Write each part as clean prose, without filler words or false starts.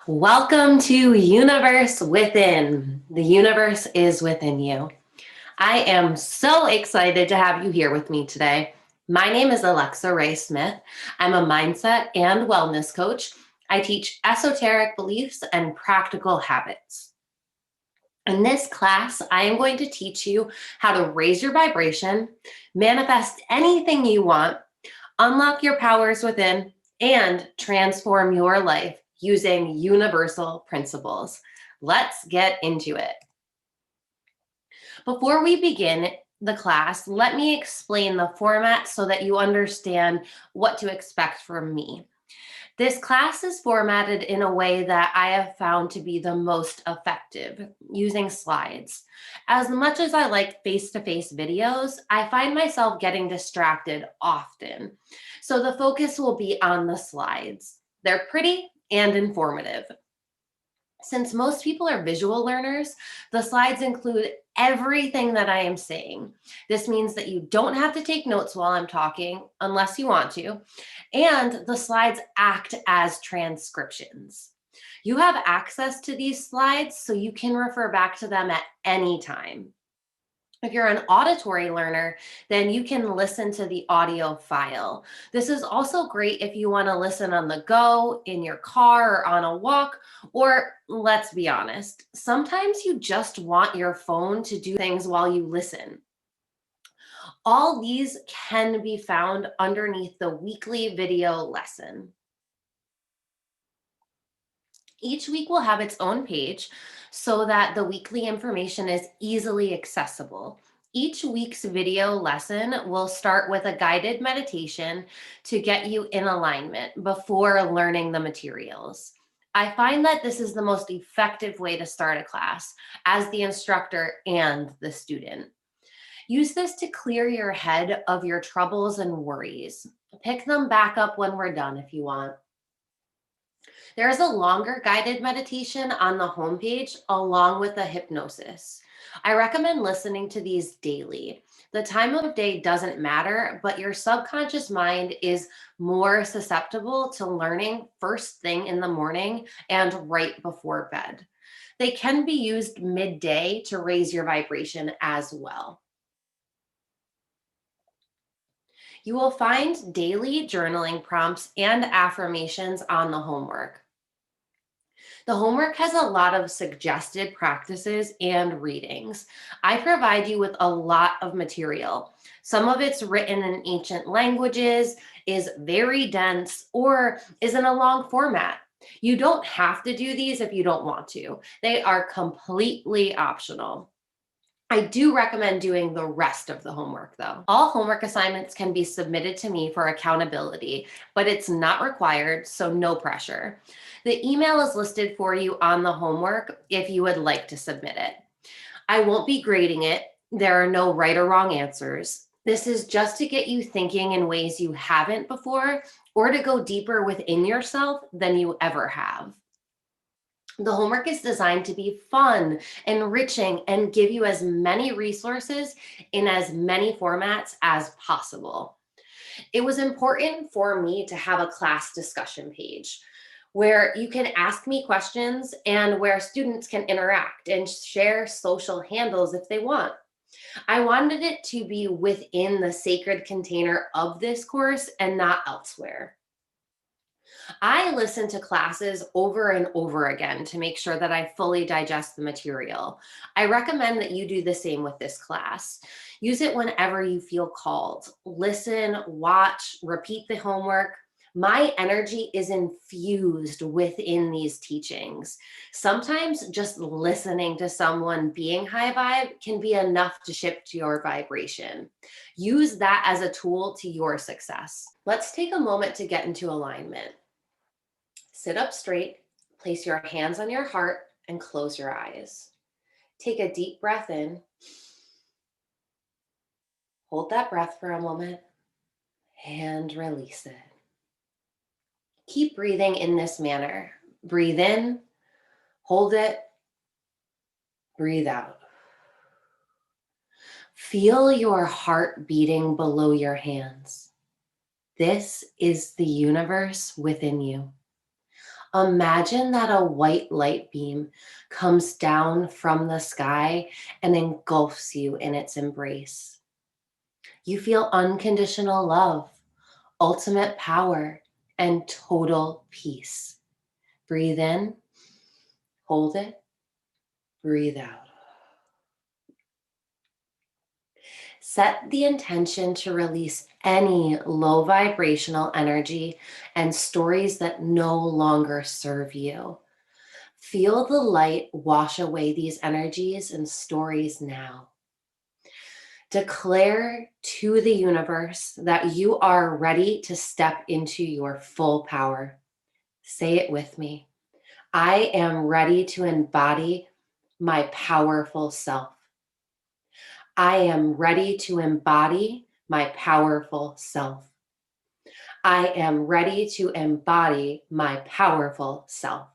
Welcome to Universe Within. The universe is within you. I am so excited to have you here with me today. My name is Alexa Ray Smith. I'm a mindset and wellness coach. I teach esoteric beliefs and practical habits. In this class, I am going to teach you how to raise your vibration, manifest anything you want, unlock your powers within, and transform your life using universal principles. Let's get into it. Before we begin the class, let me explain the format so that you understand what to expect from me. This class is formatted in a way that I have found to be the most effective, using slides. As much as I like face-to-face videos, I find myself getting distracted often. So the focus will be on the slides. They're pretty and informative. Since most people are visual learners, the slides include everything that I am saying. This means that you don't have to take notes while I'm talking unless you want to, and the slides act as transcriptions. You have access to these slides so you can refer back to them at any time. If you're an auditory learner, then you can listen to the audio file. This is also great if you want to listen on the go, in your car, or on a walk, or let's be honest, sometimes you just want your phone to do things while you listen. All these can be found underneath the weekly video lesson. Each week will have its own page so that the weekly information is easily accessible. Each week's video lesson will start with a guided meditation to get you in alignment before learning the materials. I find that this is the most effective way to start a class as the instructor and the student. Use this to clear your head of your troubles and worries. Pick them back up when we're done if you want. There is a longer guided meditation on the homepage along with a hypnosis. I recommend listening to these daily. The time of day doesn't matter, but your subconscious mind is more susceptible to learning first thing in the morning and right before bed. They can be used midday to raise your vibration as well. You will find daily journaling prompts and affirmations on the homework. The homework has a lot of suggested practices and readings. I provide you with a lot of material. Some of it's written in ancient languages, is very dense, or is in a long format. You don't have to do these if you don't want to. They are completely optional. I do recommend doing the rest of the homework though. All homework assignments can be submitted to me for accountability, but it's not required, so no pressure. The email is listed for you on the homework if you would like to submit it. I won't be grading it. There are no right or wrong answers. This is just to get you thinking in ways you haven't before or to go deeper within yourself than you ever have. The homework is designed to be fun, enriching, and give you as many resources in as many formats as possible. It was important for me to have a class discussion page where you can ask me questions and where students can interact and share social handles if they want. I wanted it to be within the sacred container of this course and not elsewhere. I listen to classes over and over again to make sure that I fully digest the material. I recommend that you do the same with this class. Use it whenever you feel called. Listen, watch, repeat the homework. My energy is infused within these teachings. Sometimes just listening to someone being high vibe can be enough to shift your vibration. Use that as a tool to your success. Let's take a moment to get into alignment. Sit up straight, place your hands on your heart, and close your eyes. Take a deep breath in. Hold that breath for a moment and release it. Keep breathing in this manner. Breathe in, hold it, breathe out. Feel your heart beating below your hands. This is the universe within you. Imagine that a white light beam comes down from the sky and engulfs you in its embrace. You feel unconditional love, ultimate power, and total peace. Breathe in, hold it, breathe out. Set the intention to release any low vibrational energy and stories that no longer serve you. Feel the light wash away these energies and stories now. Declare to the universe that you are ready to step into your full power. Say it with me. I am ready to embody my powerful self. I am ready to embody my powerful self. I am ready to embody my powerful self.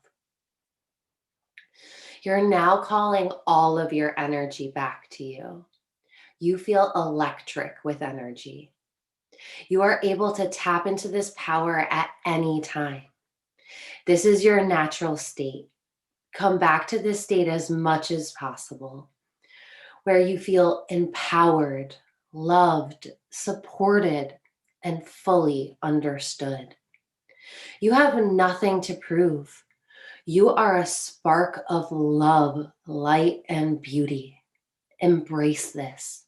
You're now calling all of your energy back to you. You feel electric with energy. You are able to tap into this power at any time. This is your natural state. Come back to this state as much as possible, where you feel empowered, loved, supported, and fully understood. You have nothing to prove. You are a spark of love, light, and beauty. Embrace this.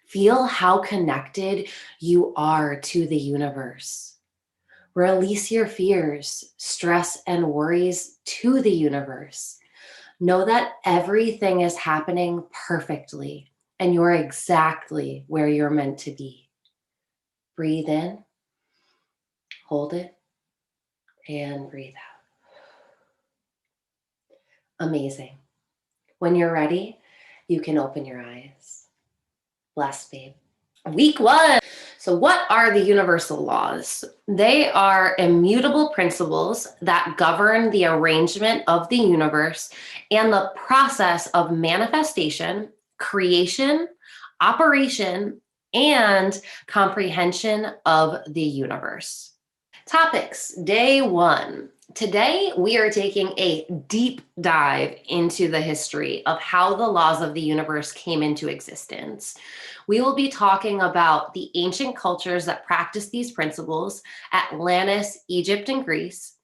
Feel how connected you are to the universe. Release your fears, stress, and worries to the universe. Know that everything is happening perfectly and you're exactly where you're meant to be. Breathe in, hold it, and breathe out. Amazing. When you're ready, you can open your eyes. Bless, babe. Week 1. So what are the universal laws? They are immutable principles that govern the arrangement of the universe and the process of manifestation, creation, operation, and comprehension of the universe. Topics, day 1. Today, we are taking a deep dive into the history of how the laws of the universe came into existence. We will be talking about the ancient cultures that practiced these principles, Atlantis, Egypt, and Greece.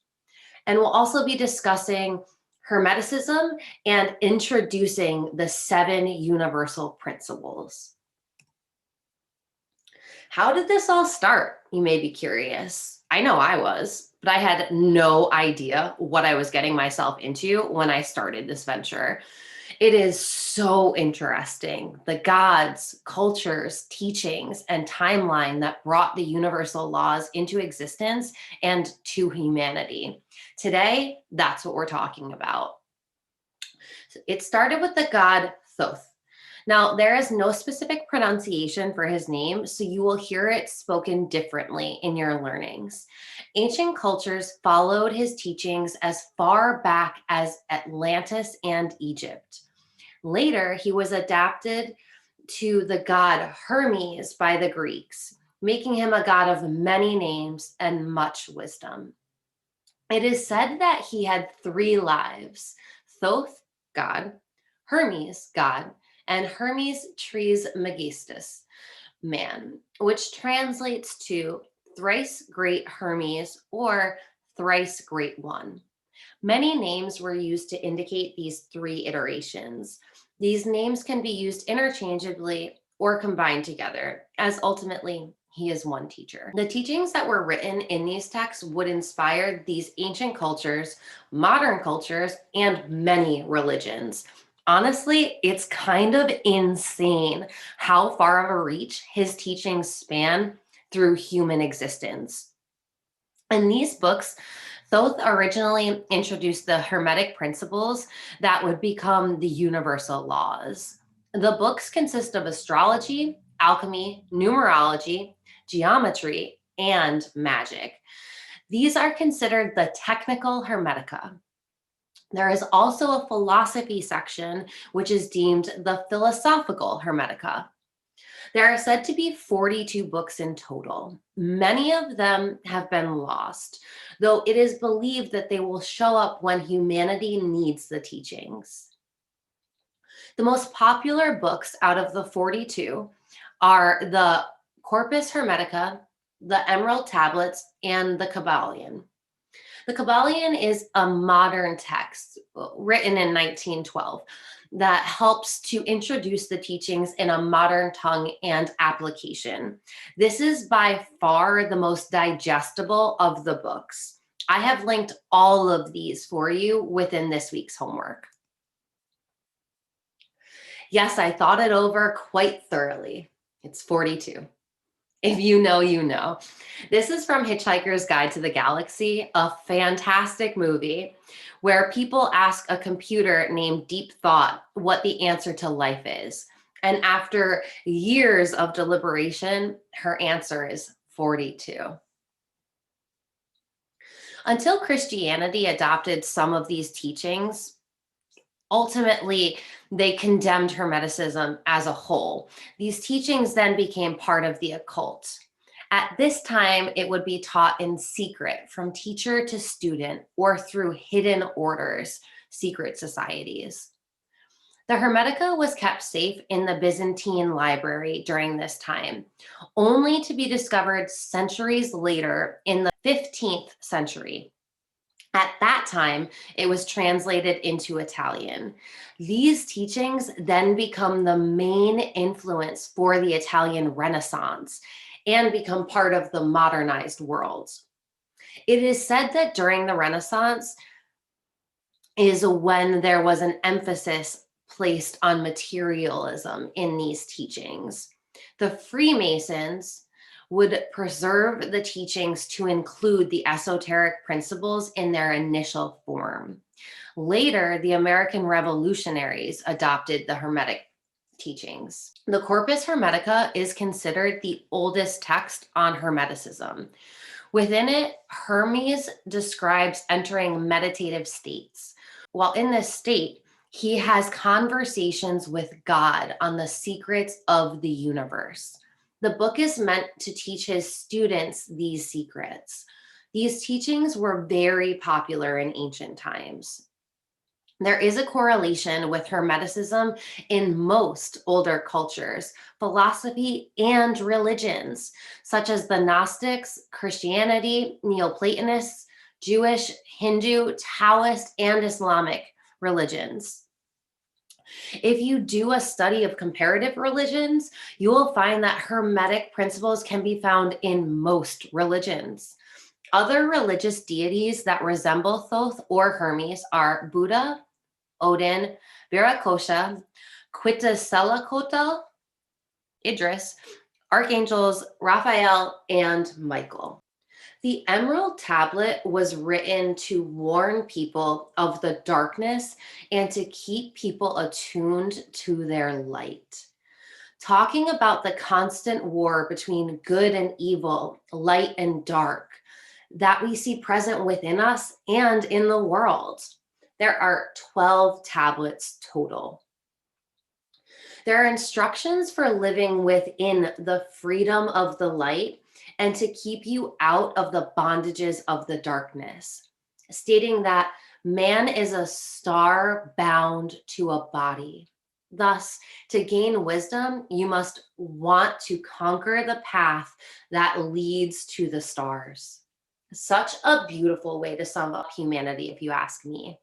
And we'll also be discussing Hermeticism and introducing the 7 universal principles. How did this all start? You may be curious. I know I was, but I had no idea what I was getting myself into when I started this venture. It is so interesting. The gods, cultures, teachings, and timeline that brought the universal laws into existence and to humanity. Today, that's what we're talking about. It started with the god Thoth. Now, there is no specific pronunciation for his name, so you will hear it spoken differently in your learnings. Ancient cultures followed his teachings as far back as Atlantis and Egypt. Later, he was adapted to the god Hermes by the Greeks, making him a god of many names and much wisdom. It is said that he had 3 lives: Thoth, god; Hermes, god; and Hermes Trismegistus, man, which translates to thrice great Hermes or thrice great one. Many names were used to indicate these 3 iterations. These names can be used interchangeably or combined together, as ultimately he is one teacher. The teachings that were written in these texts would inspire these ancient cultures, modern cultures, and many religions. Honestly, it's kind of insane how far of a reach his teachings span through human existence. In these books, Thoth originally introduced the Hermetic principles that would become the universal laws. The books consist of astrology, alchemy, numerology, geometry, and magic. These are considered the technical Hermetica. There is also a philosophy section, which is deemed the philosophical Hermetica. There are said to be 42 books in total. Many of them have been lost, though it is believed that they will show up when humanity needs the teachings. The most popular books out of the 42 are the Corpus Hermetica, the Emerald Tablets, and the Kabbalion. The Kabbalion is a modern text written in 1912 that helps to introduce the teachings in a modern tongue and application. This is by far the most digestible of the books. I have linked all of these for you within this week's homework. Yes, I thought it over quite thoroughly. It's 42. If you know, you know. This is from Hitchhiker's Guide to the Galaxy, a fantastic movie where people ask a computer named Deep Thought what the answer to life is. And after years of deliberation, her answer is 42. Until Christianity adopted some of these teachings, ultimately, they condemned Hermeticism as a whole. These teachings then became part of the occult. At this time, it would be taught in secret from teacher to student or through hidden orders, secret societies. The Hermetica was kept safe in the Byzantine library during this time, only to be discovered centuries later in the 15th century. At that time, it was translated into Italian. These teachings then become the main influence for the Italian Renaissance and become part of the modernized world. It is said that during the Renaissance is when there was an emphasis placed on materialism in these teachings. The Freemasons would preserve the teachings to include the esoteric principles in their initial form. Later, the American revolutionaries adopted the Hermetic teachings. The Corpus Hermetica is considered the oldest text on Hermeticism. Within it, Hermes describes entering meditative states. While in this state, he has conversations with God on the secrets of the universe. The book is meant to teach his students these secrets. These teachings were very popular in ancient times. There is a correlation with Hermeticism in most older cultures, philosophy, and religions, such as the Gnostics, Christianity, Neoplatonists, Jewish, Hindu, Taoist, and Islamic religions. If you do a study of comparative religions, you will find that Hermetic principles can be found in most religions. Other religious deities that resemble Thoth or Hermes are Buddha, Odin, Viracocha, Quetzalcoatl, Idris, archangels Raphael, and Michael. The Emerald Tablet was written to warn people of the darkness and to keep people attuned to their light. Talking about the constant war between good and evil, light and dark, that we see present within us and in the world. There are 12 tablets total. There are instructions for living within the freedom of the light and to keep you out of the bondages of the darkness, stating that man is a star bound to a body. Thus, to gain wisdom, you must want to conquer the path that leads to the stars. Such a beautiful way to sum up humanity, if you ask me.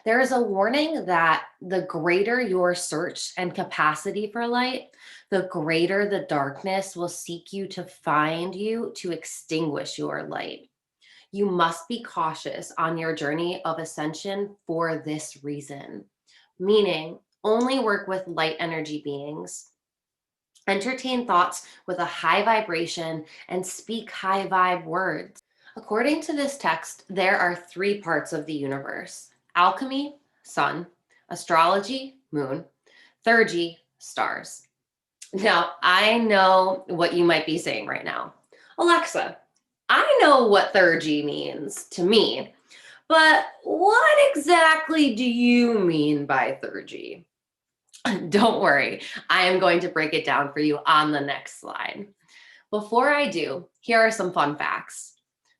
There is a warning that the greater your search and capacity for light, the greater the darkness will seek you to find you to extinguish your light. You must be cautious on your journey of ascension for this reason, meaning only work with light energy beings, entertain thoughts with a high vibration, and speak high vibe words. According to this text, there are 3 parts of the universe: alchemy, sun; astrology, moon; theurgy, stars. Now, I know what you might be saying right now. Alexa, I know what theurgy means to me, but what exactly do you mean by theurgy? Don't worry, I am going to break it down for you on the next slide. Before I do, here are some fun facts.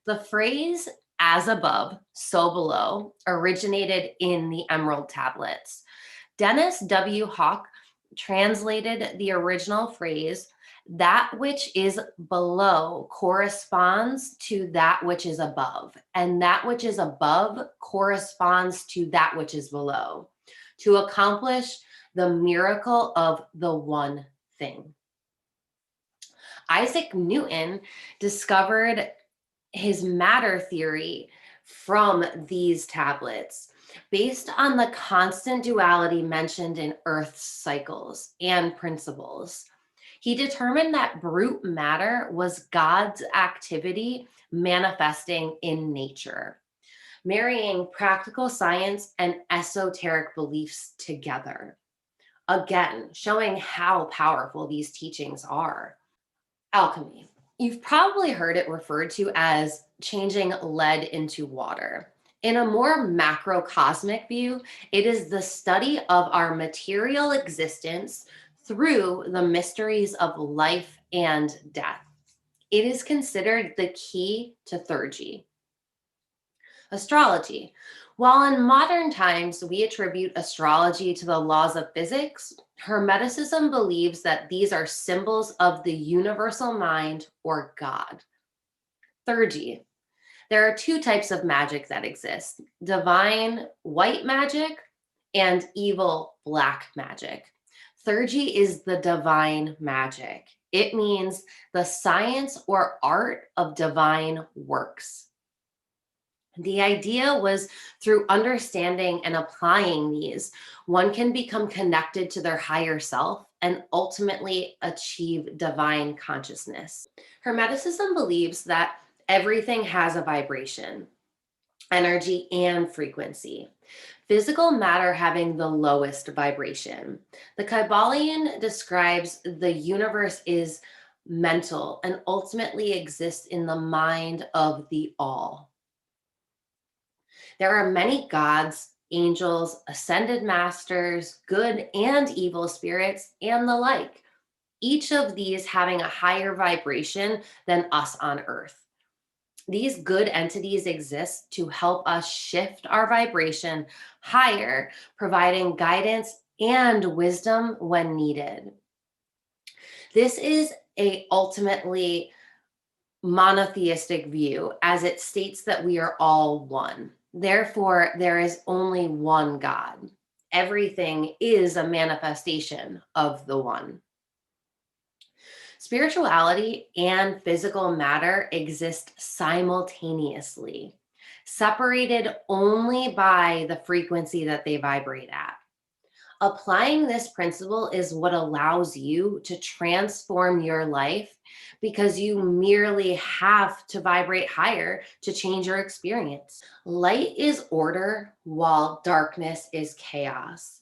The phrase as above, so below originated in the Emerald Tablets. Dennis W. Hawk translated the original phrase, that which is below corresponds to that which is above, and that which is above corresponds to that which is below, to accomplish the miracle of the one thing. Isaac Newton discovered his matter theory from these tablets based on the constant duality mentioned in Earth's cycles and principles. He determined that brute matter was God's activity manifesting in nature, marrying practical science and esoteric beliefs together. Again, showing how powerful these teachings are. Alchemy. You've probably heard it referred to as changing lead into water. In a more macrocosmic view, it is the study of our material existence through the mysteries of life and death. It is considered the key to theurgy. Astrology. While in modern times we attribute astrology to the laws of physics, Hermeticism believes that these are symbols of the universal mind or God. Theurgy. There are two types of magic that exist: divine white magic and evil black magic. Theurgy is the divine magic. It means the science or art of divine works. The idea was through understanding and applying these, one can become connected to their higher self and ultimately achieve divine consciousness. Hermeticism believes that everything has a vibration, energy, and frequency. Physical matter having the lowest vibration. The Kybalion describes the universe is mental and ultimately exists in the mind of the all. There are many gods, angels, ascended masters, good and evil spirits, and the like, each of these having a higher vibration than us on Earth. These good entities exist to help us shift our vibration higher, providing guidance and wisdom when needed. This is a ultimately monotheistic view, as it states that we are all one. Therefore, there is only one God. Everything is a manifestation of the one. Spirituality and physical matter exist simultaneously, separated only by the frequency that they vibrate at. Applying this principle is what allows you to transform your life, because you merely have to vibrate higher to change your experience. Light is order while darkness is chaos.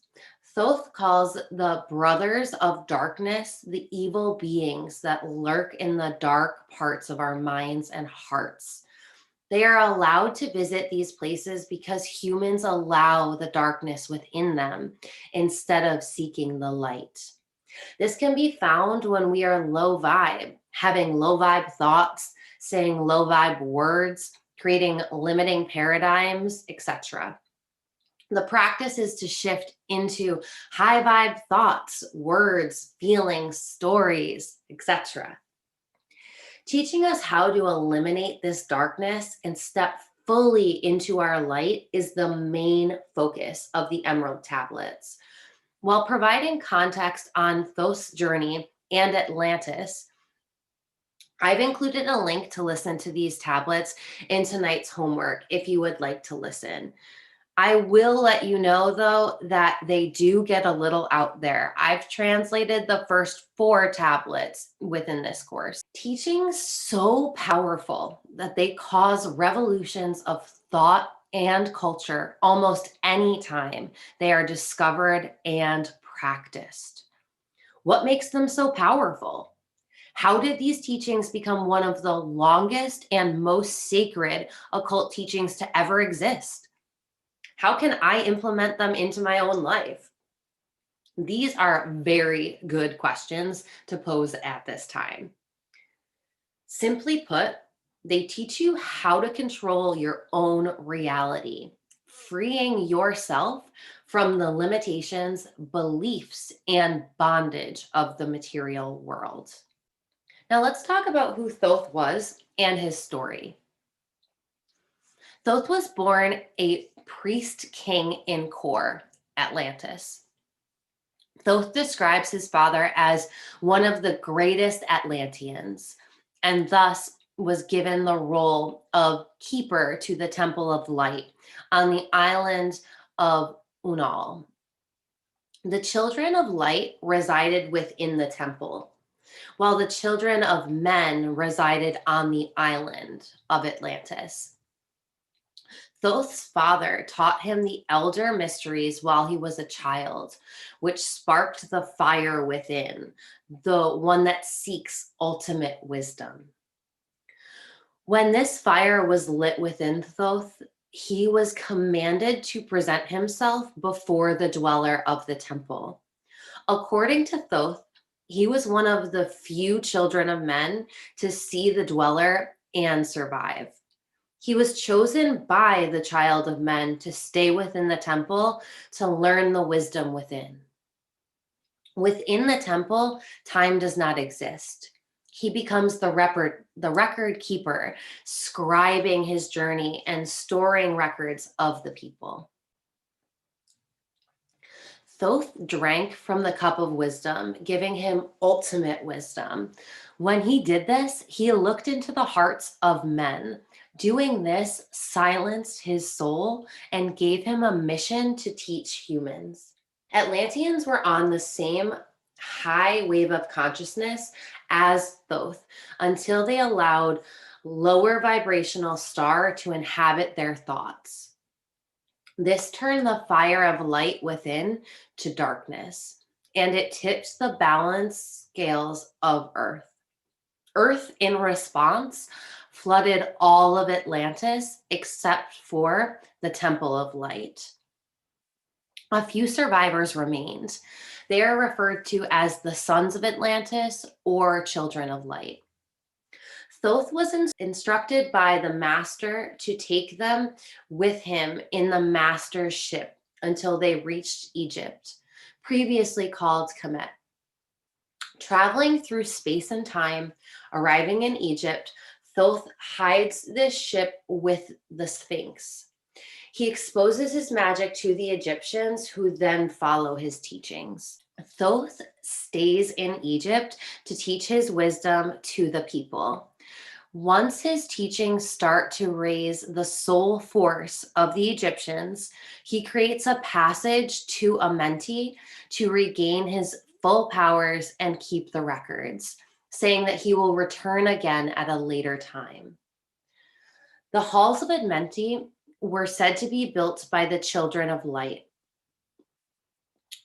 Thoth calls the brothers of darkness the evil beings that lurk in the dark parts of our minds and hearts. They are allowed to visit these places because humans allow the darkness within them instead of seeking the light. This can be found when we are low vibe, having low vibe thoughts, saying low vibe words, creating limiting paradigms, etc. The practice is to shift into high vibe thoughts, words, feelings, stories, etc. Teaching us how to eliminate this darkness and step fully into our light is the main focus of the Emerald Tablets. While providing context on Thoth's journey and Atlantis, I've included a link to listen to these tablets in tonight's homework if you would like to listen. I will let you know, though, that they do get a little out there. I've translated the first 4 tablets within this course. Teachings so powerful that they cause revolutions of thought and culture almost any time they are discovered and practiced. What makes them so powerful? How did these teachings become one of the longest and most sacred occult teachings to ever exist? How can I implement them into my own life? These are very good questions to pose at this time. Simply put, they teach you how to control your own reality, freeing yourself from the limitations, beliefs, and bondage of the material world. Now, let's talk about who Thoth was and his story. Thoth was born a priest king in Kor, Atlantis. Thoth describes his father as one of the greatest Atlanteans, and thus was given the role of keeper to the Temple of Light on the island of Unal. The children of light resided within the temple, while the children of men resided on the island of Atlantis. Thoth's father taught him the elder mysteries while he was a child, which sparked the fire within, the one that seeks ultimate wisdom. When this fire was lit within Thoth, he was commanded to present himself before the dweller of the temple. According to Thoth, he was one of the few children of men to see the dweller and survive. He was chosen by the child of men to stay within the temple to learn the wisdom within. Within the temple, time does not exist. He becomes the record keeper, scribing his journey and storing records of the people. Thoth drank from the cup of wisdom, giving him ultimate wisdom. When he did this, he looked into the hearts of men. Doing this silenced his soul and gave him a mission to teach humans. Atlanteans were on the same high wave of consciousness as Thoth until they allowed lower vibrational star to inhabit their thoughts. This turned the fire of light within to darkness, and it tipped the balance scales of Earth. Earth, in response, flooded all of Atlantis except for the Temple of Light. A few survivors remained. They are referred to as the Sons of Atlantis or Children of Light. Thoth was instructed by the master to take them with him in the master's ship until they reached Egypt, previously called Kemet. Traveling through space and time, arriving in Egypt, Thoth hides this ship with the Sphinx. He exposes his magic to the Egyptians, who then follow his teachings. Thoth stays in Egypt to teach his wisdom to the people. Once his teachings start to raise the soul force of the Egyptians, he creates a passage to Amenti to regain his full powers and keep the records, saying that he will return again at a later time. The halls of Amenti were said to be built by the children of light,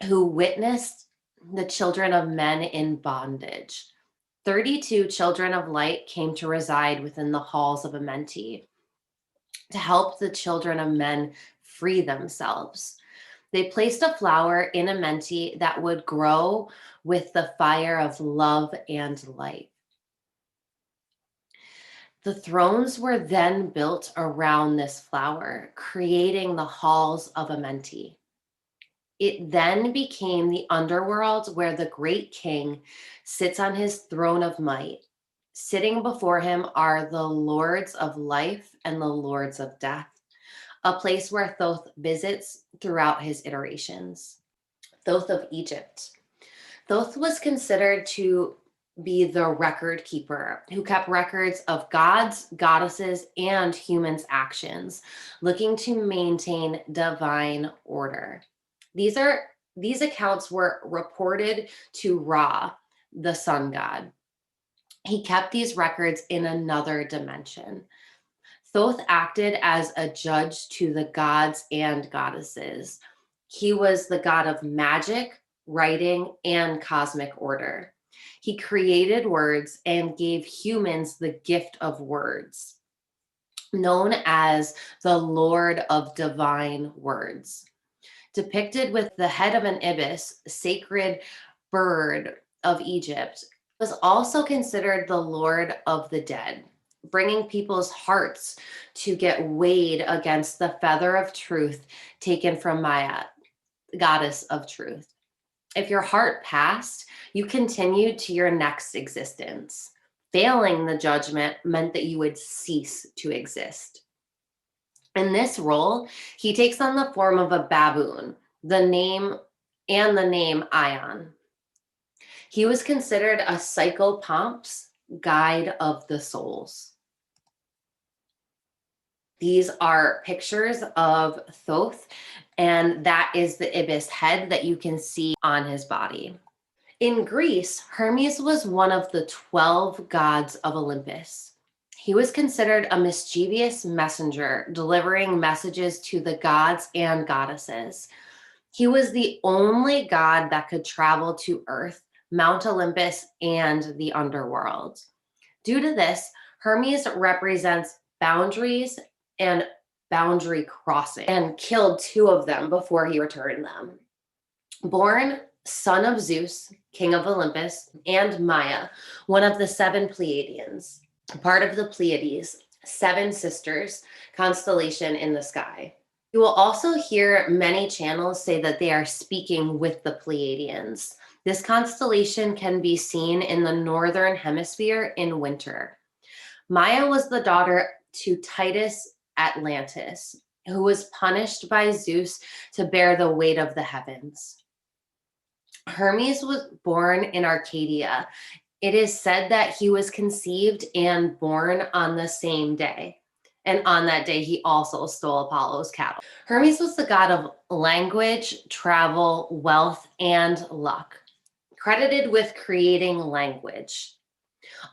who witnessed the children of men in bondage. 32 children of light came to reside within the halls of Amenti to help the children of men free themselves. They placed a flower in Amenti that would grow with the fire of love and light. The thrones were then built around this flower, creating the halls of Amenti. It then became the underworld where the great king sits on his throne of might. Sitting before him are the lords of life and the lords of death, a place where Thoth visits throughout his iterations. Thoth of Egypt. Thoth was considered to be the record keeper who kept records of gods, goddesses, and humans' actions, looking to maintain divine order. These accounts were reported to Ra, the sun god. He kept these records in another dimension. Thoth acted as a judge to the gods and goddesses. He was the god of magic, writing, and cosmic order. He created words and gave humans the gift of words, known as the Lord of Divine Words. depicted with the head of an ibis, sacred bird of Egypt, was also considered the lord of the dead, bringing people's hearts to get weighed against the feather of truth taken from Maya, goddess of truth. If your heart passed, you continued to your next existence. Failing the judgment meant that you would cease to exist. In this role, he takes on the form of a baboon, the name Ion. He was considered a psychopomps, guide of the souls. These are pictures of Thoth, and that is the ibis head that you can see on his body. In Greece, Hermes was one of the 12 gods of Olympus. He was considered a mischievous messenger, delivering messages to the gods and goddesses. He was the only god that could travel to Earth, Mount Olympus, and the underworld. Due to this, Hermes represents boundaries and boundary crossing, and killed 2 of them before he returned them. Born son of Zeus, king of Olympus, and Maya, one of the 7 Pleiadians, part of the Pleiades, 7 sisters constellation in the sky. You will also hear many channels say that they are speaking with the Pleiadians. This constellation can be seen in the northern hemisphere in winter. Maya was the daughter to Titus Atlantis, who was punished by Zeus to bear the weight of the heavens. Hermes was born in Arcadia. It is said that he was conceived and born on the same day. And on that day, he also stole Apollo's cattle. Hermes was the god of language, travel, wealth, and luck, credited with creating language.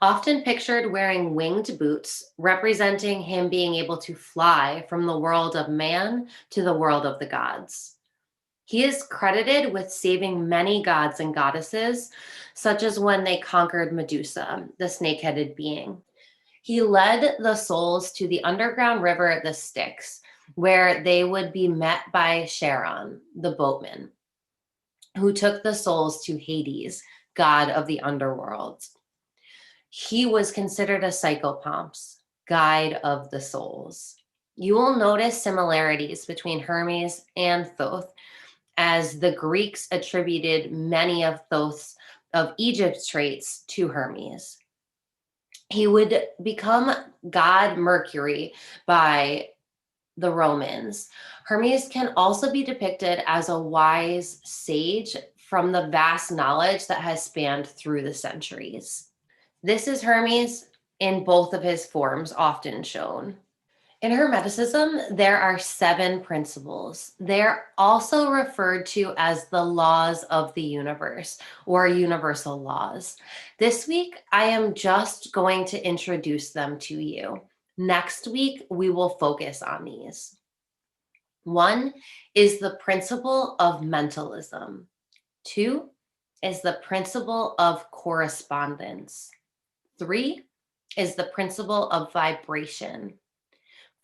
Often pictured wearing winged boots, representing him being able to fly from the world of man to the world of the gods. He is credited with saving many gods and goddesses, such as when they conquered Medusa, the snake-headed being. He led the souls to the underground river, the Styx, where they would be met by Charon, the boatman, who took the souls to Hades, god of the underworld. He was considered a psychopomps, guide of the souls. You will notice similarities between Hermes and Thoth, as the Greeks attributed many of Egypt's traits to Hermes. He would become God Mercury by the Romans. Hermes can also be depicted as a wise sage from the vast knowledge that has spanned through the centuries. This is Hermes in both of his forms, often shown. In Hermeticism, there are 7 principles. They're also referred to as the laws of the universe or universal laws. This week, I am just going to introduce them to you. Next week, we will focus on these. 1 is the principle of mentalism. 2 is the principle of correspondence. 3 is the principle of vibration.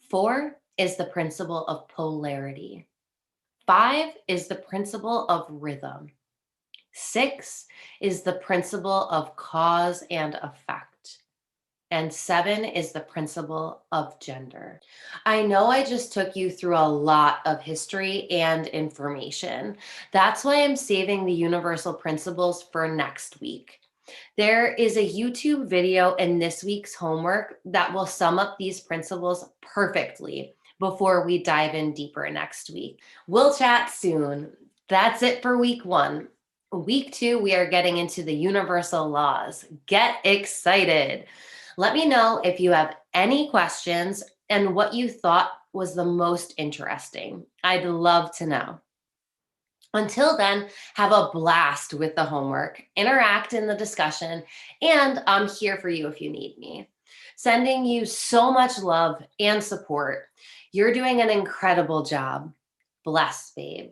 4 is the principle of polarity. 5 is the principle of rhythm. 6 is the principle of cause and effect. And 7 is the principle of gender. I know I just took you through a lot of history and information. That's why I'm saving the universal principles for next week. There is a YouTube video in this week's homework that will sum up these principles perfectly before we dive in deeper next week. We'll chat soon. That's it for week 1. Week 2, we are getting into the universal laws. Get excited. Let me know if you have any questions and what you thought was the most interesting. I'd love to know. Until then, have a blast with the homework, interact in the discussion, and I'm here for you if you need me. Sending you so much love and support. You're doing an incredible job. Bless, babe.